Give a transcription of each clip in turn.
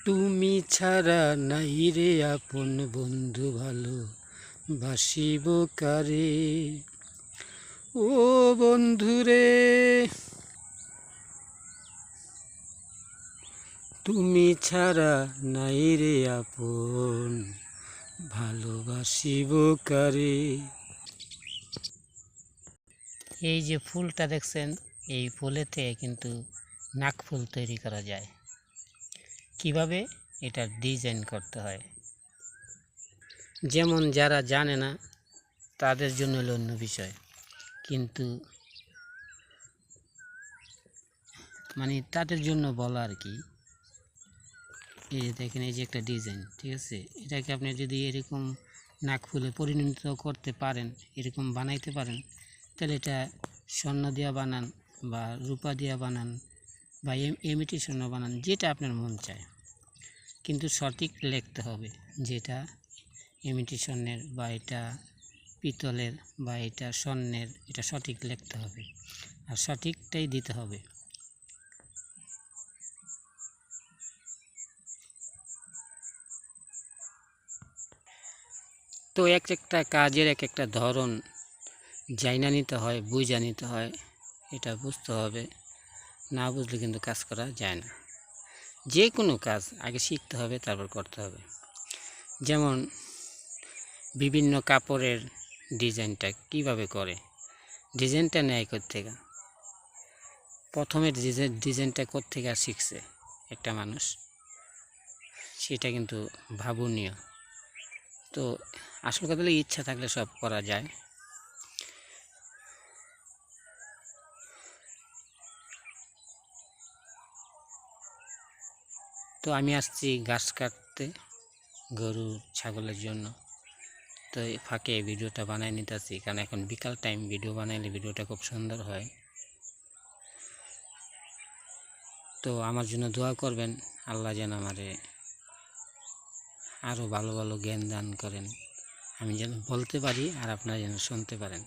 তুমি ছাড়া নাই রে আপন বন্ধু ভালো বাসিব কারে। ও বন্ধু রে, তুমি ছাড়া নাই রে আপন ভালোবাসিব কারে। এই যে ফুলটা দেখছেন, এই ফুলেতে কিন্তু নাক ফুল তৈরি করা যায়। কিভাবে এটা ডিজাইন করতে হয়, যেমন যারা জানে না তাদের জন্য হলো অন্য বিষয়, কিন্তু মানে তাদের জন্য বলা আর কি। এই যে দেখেন, এই যে একটা ডিজাইন, ঠিক আছে, এটাকে আপনি যদি এরকম নাক ফুলে পরিণত করতে পারেন, এরকম বানাইতে পারেন, তাহলে এটা স্বর্ণ দিয়া বানান বা রূপা দিয়া বানান বা ইমিটেশন বানান, যেটা আপনার মন চায়, কিন্তু সঠিক লিখতে হবে, যেটা ইমিটেশনের বা এটা পিতলের বা এটা স্বর্ণের, এটা সঠিক লিখতে হবে আর সঠিকটাই দিতে হবে। তো একটা কাজের একটা ধরন জাইনা নিতে হয়, বুঝা নিতে হয়, এটা বুঝতে হবে। না বুঝলে কিন্তু কাজ করা যায় না। যে কোনো কাজ আগে শিখতে হবে, তারপর করতে হবে। যেমন বিভিন্ন কাপড়ের ডিজাইনটা কিভাবে করে, ডিজাইনটা নেয় কোত্থেকে, প্রথমে ডিজাইনটা কোত্থেকে শিখছে একটা মানুষ, সেটা কিন্তু ভাবনীয়। তো আসল কথা হলো ইচ্ছা থাকলে সব করা যায়। তো আমি আসছি ঘাস কাটতে গরু ছাগলের জন্য। তো ফাঁকে ভিডিওটা বানাই নিতেছি, কারণ এখন বিকাল টাইম, ভিডিও বানাইলে ভিডিওটা খুব সুন্দর হয়। তো আমার জন্য দোয়া করবেন, আল্লাহ যেন আমারে আরও ভালো ভালো জ্ঞান দান করেন, আমি যেন বলতে পারি আর আপনারা যেন শুনতে পারেন।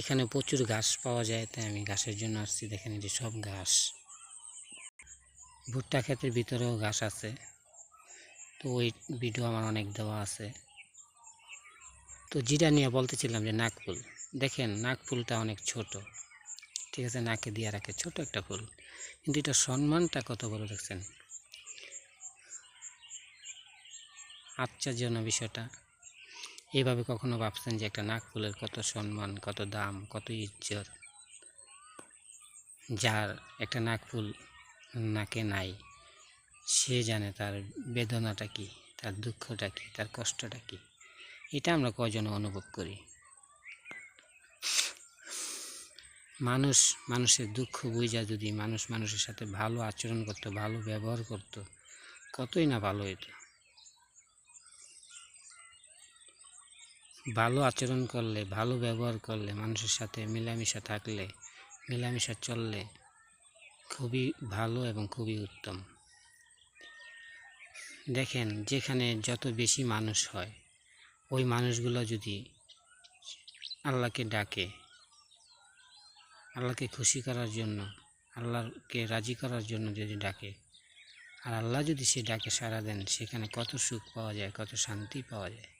এখানে প্রচুর ঘাস পাওয়া যায়, তাই আমি ঘাসের জন্য আসছি। দেখেন এই যে সব ঘাস, ভুট্টা ক্ষেতের ভিতরেও ঘাস আছে। তো ওই ভিডিও আমার অনেক দেওয়া আছে। তো যেটা নিয়ে বলতেছিলাম যে নাকফুল, দেখেন নাকফুলটা অনেক ছোট, ঠিক আছে, নাকে দিয়ে রাখে, ছোট একটা ফুল, কিন্তু এটা সম্মানটা কত বড় দেখছেন। আশ্চর্য না বিষয়টা? এইভাবে কখনো ভাবছেন যে একটা নাকফুলের কত সম্মান, কত দাম, কত ইজ্জত? যার একটা নাকফুল নাকে নাই, সে জানে তার বেদনাটা কি, তার দুঃখটা কি, তার কষ্টটা কি। এটা আমরা কয়জন অনুভব করি? মানুষের দুঃখ বুঝা যদি মানুষের সাথে ভালো আচরণ করতো, ভালো ব্যবহার করতো, কতই না ভালো হতো। ভালো আচরণ করলে, ভালো ব্যবহার করলে, মানুষের সাথে মেলামেশা থাকলে, মেলামেশা চললে খুবই ভালো এবং খুবই উত্তম। দেখেন, যেখানে যত বেশি মানুষ হয়, ওই মানুষগুলো যদি আল্লাহকে ডাকে, আল্লাহকে খুশি করার জন্য, আল্লাহকে রাজি করার জন্য যদি ডাকে, আর আল্লাহ যদি সে ডাকে সাড়া দেন, সেখানে কত সুখ পাওয়া যায়, কত শান্তি পাওয়া যায়।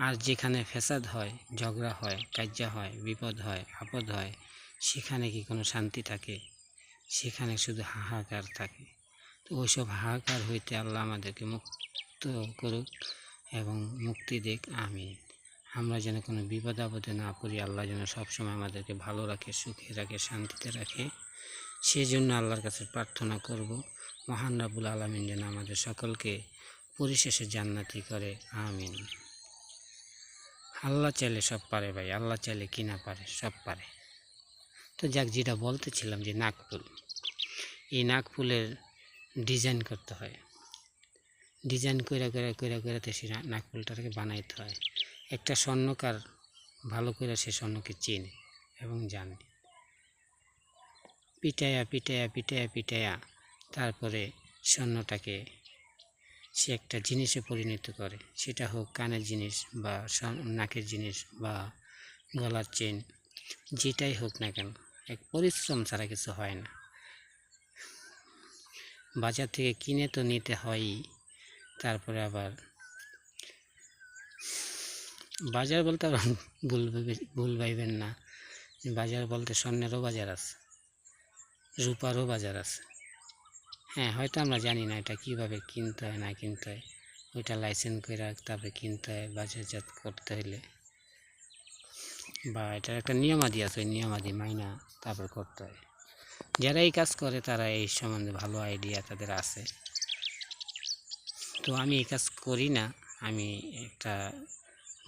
আর যেখানে ফ্যাসাদ হয়, ঝগড়া হয়, কাজ্জা হয়, বিপদ হয়, আপদ হয়, সেখানে কি কোনো শান্তি থাকে? সেখানে শুধু হাহাকার থাকে। তো ওইসব হাহাকার হইতে আল্লাহ আমাদেরকে মুক্ত করুক এবং মুক্তি দেখ, আমিন। আমরা যেন কোনো বিপদ আপদে না পড়ি, আল্লাহ যেন সবসময় আমাদেরকে ভালো রাখে, সুখে রাখে, শান্তিতে রাখে, সেজন্য আল্লাহর কাছে প্রার্থনা করব। মহান রাব্বুল আলামিন যেন আমাদের সকলকে পরিশেষে জান্নাতি করে, আমিন। আল্লাহ চাইলে সব পারে ভাই, আল্লাহ চাইলে কি না পারে, সব পারে। তো যাক, যেটা বলতেছিলাম যে নাকফুল, এই নাকফুলের ডিজাইন করতে হয়, ডিজাইন করে সে নাকফুলটাকে বানাইতে হয়। একটা স্বর্ণকার ভালো করে সে স্বর্ণকে চেনে এবং জানে, পিটায়া তারপরে স্বর্ণটাকে সে একটা জিনিসে পরিণত করে, সেটা হোক কানের জিনিস বা নাকের জিনিস বা গলার চেন, যেটাই হোক না কেন, এক পরিশ্রম ছাড়া কিছু হয় না। বাজার থেকে কিনে তো নিতে হয়ই, তারপরে আবার বাজার বলতে আবার ভুল ভাইবেন না, বাজার বলতে স্বর্ণেরও বাজার আছে, রূপারও বাজার আছে। হ্যাঁ, হয়তো আমরা জানি না এটা কীভাবে কিনতে হয় না কিনতে হয়, ওইটা লাইসেন্স করে তারপরে কিনতে হয় বাজারজাত করতে হলে, বা এটার একটা নিয়মাদি আছে, ওই নিয়মাদি মাইনা তারপর করতে হয়। যারা এই কাজ করে তারা এই সম্বন্ধে ভালো আইডিয়া তাদের আছে। তো আমি এই কাজ করি না, আমি একটা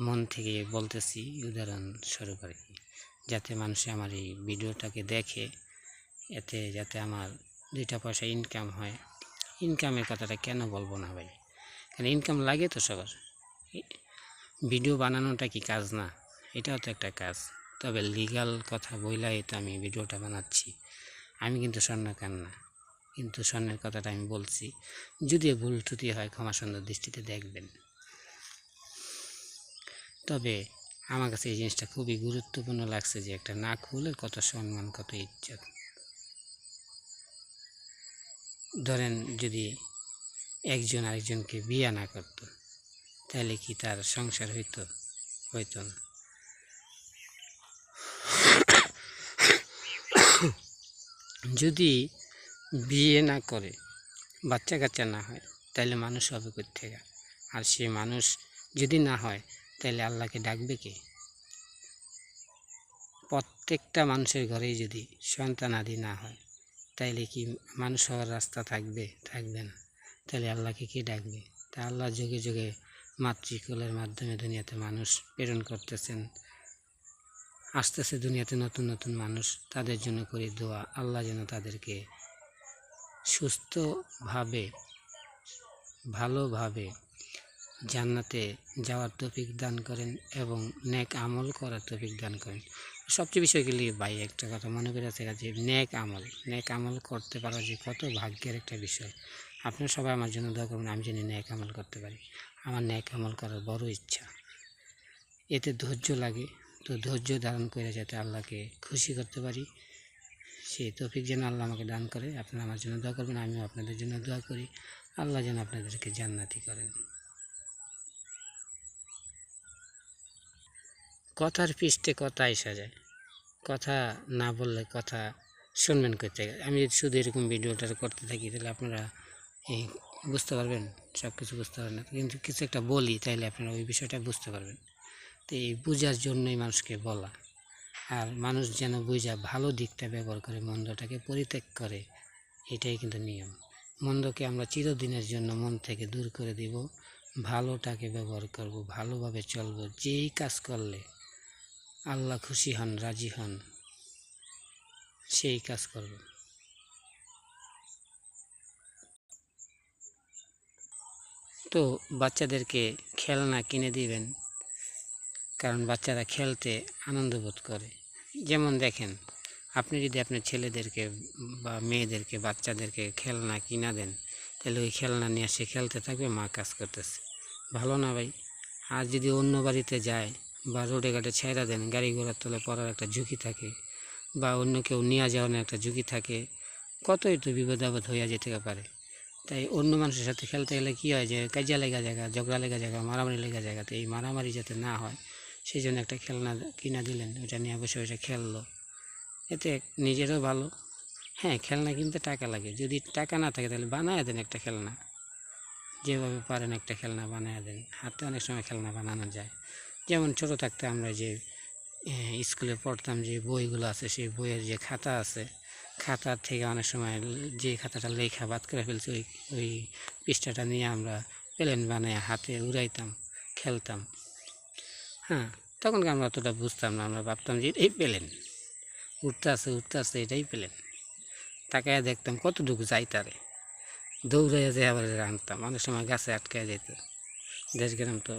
মন থেকে বলতেছি উদাহরণস্বরূপ আর কি, যাতে মানুষে আমার এই ভিডিওটাকে দেখে, এতে যাতে আমার 2টা পয়সা ইনকাম হয়। ইনকামের কথাটা কেন বলবো না ভাই, কারণ ইনকাম লাগে তো সবার। ভিডিও বানানোটা কি কাজ না? এটাও তো একটা কাজ। তবে লিগাল কথা বইলাই তো আমি ভিডিওটা বানাচ্ছি। আমি কিন্তু স্বর্ণকার না, কিন্তু স্বর্ণের কথাটা আমি বলছি। যদি ভুল ত্রুটি হয় ক্ষমা সুন্দর দৃষ্টিতে দেখবেন। তবে আমার কাছে এই জিনিসটা খুবই গুরুত্বপূর্ণ লাগছে যে একটা নাক ফুলের কত সম্মান, কত ইজ্জত। ধরেন যদি একজন আরেকজনকে বিয়ে না করত, তাহলে কি তার সংসার হইতো না? যদি বিয়ে না করে, বাচ্চা কাচ্চা না হয়, তাহলে মানুষ হবে কোত্থেকে? আর সে মানুষ যদি না হয়, তাহলে আল্লাহকে ডাকবে কে? প্রত্যেকটা মানুষের ঘরেই যদি সন্তানাদি না হয়, তাইলে কি মানুষ হওয়ার রাস্তা থাকবে না? তাহলে আল্লাহকে কে ডাকবে? তা আল্লাহ যুগে যুগে মাতৃকুলের মাধ্যমে দুনিয়াতে মানুষ প্রেরণ করতেছেন, আসতেছে দুনিয়াতে নতুন নতুন মানুষ। তাদের জন্য করি দোয়া, আল্লাহ যেন তাদেরকে সুস্থভাবে ভালোভাবে জান্নাতে যাওয়ার তৌফিক দান করেন এবং নেক আমল করার তৌফিক দান করেন। সবচেয়ে বিষয়গুলি ভাই একটা কথা মনে করে আছে যে নেক আমল করতে পারা যে কত ভাগ্যের একটা বিষয়। আপনারা সবাই আমার জন্য দোয়া করবেন, আমি যেন নেক আমল করতে পারি। আমার নেক আমল করার বড় ইচ্ছা। এতে ধৈর্য লাগে, তো ধৈর্য ধারণ করে যাতে আল্লাহকে খুশি করতে পারি, সেই তৌফিক যেন আল্লাহ আমাকে দান করে। আপনারা আমার জন্য দোয়া করবেন, আমিও আপনাদের জন্য দোয়া করি। আল্লাহ যেন আপনাদেরকে জান্নাতি করেন। কথার পৃষ্ঠে কথা এসে যায়, কথা না বললে কথা শুনবেন করতে। আমি যদি শুধু এরকম ভিডিওটা করতে থাকি, তাহলে আপনারা এই বুঝতে পারবেন, সব কিছু বুঝতে পারবেন না। কিন্তু কিছু একটা বলি, তাইলে আপনারা ওই বিষয়টা বুঝতে পারবেন। তো এই বোঝার জন্যই মানুষকে বলা, আর মানুষ যেন বুঝা ভালো দিকটা ব্যবহার করে, মন্দটাকে পরিত্যাগ করে, এটাই কিন্তু নিয়ম। মন্দকে আমরা চিরদিনের জন্য মন থেকে দূর করে দিব, ভালোটাকে ব্যবহার করব, ভালোভাবে চলব। যেই কাজ করলে আল্লাহ খুশি হন, রাজি হন, সেই কাজ করব। তো বাচ্চাদেরকে খেলনা কিনে দিবেন, কারণ বাচ্চারা খেলতে আনন্দ বোধ করে। যেমন দেখেন, আপনি যদি আপনার ছেলেদেরকে বা মেয়েদেরকে, বাচ্চাদেরকে খেলনা কিনা দেন, তাহলে ওই খেলনা নিয়ে সে খেলতে থাকবে, মা কাজ করতেছে। ভালো না ভাই? আর যদি অন্য বাড়িতে যায় বা রোডে ঘাটে ছেড়ে দেন, গাড়ি ঘোড়ার তলে পড়ার একটা ঝুঁকি থাকে, বা অন্য কেউ নিয়ে যাওয়ার একটা ঝুঁকি থাকে, কতই তো বিপদ আপদ হইয়া যেতে পারে। তাই অন্য মানুষের সাথে খেলতে গেলে কী হয়, যে কাজিয়া লেগা জায়গা, ঝগড়া লেগা জায়গা, মারামারি লেগা জায়গাতে, এই মারামারি যাতে না হয় সেই জন্য একটা খেলনা কিনা দিলেন, ওইটা নিয়ে বসে বসে খেললো, এতে নিজেরও ভালো। হ্যাঁ, খেলনা কিনতে টাকা লাগে, যদি টাকা না থাকে তাহলে বানায় দেন একটা খেলনা, যেভাবে পারেন একটা খেলনা বানায় দেন। হাতে অনেক সময় খেলনা বানানো যায়। যেমন ছোটো থাকতে আমরা যে স্কুলে পড়তাম, যে বইগুলো আছে, সেই বইয়ের যে খাতা আছে, খাতার থেকে অনেক সময় যে খাতাটা লেখা বাদ করে ফেলছে, ওই পৃষ্ঠাটা নিয়ে আমরা প্লেন বানিয়ে হাতে উড়াইতাম, খেলতাম। হ্যাঁ, তখন আমরা অতটা বুঝতাম না, আমরা ভাবতাম যে এই প্লেন উঠতে আসতে এটাই প্লেন। তাকায় দেখতাম কতটুকু যাই, তারে দৌড়াইয়া যে আবার আনতাম। অনেক সময় গাছে আটকায় যেত, দেশ গ্রাম তো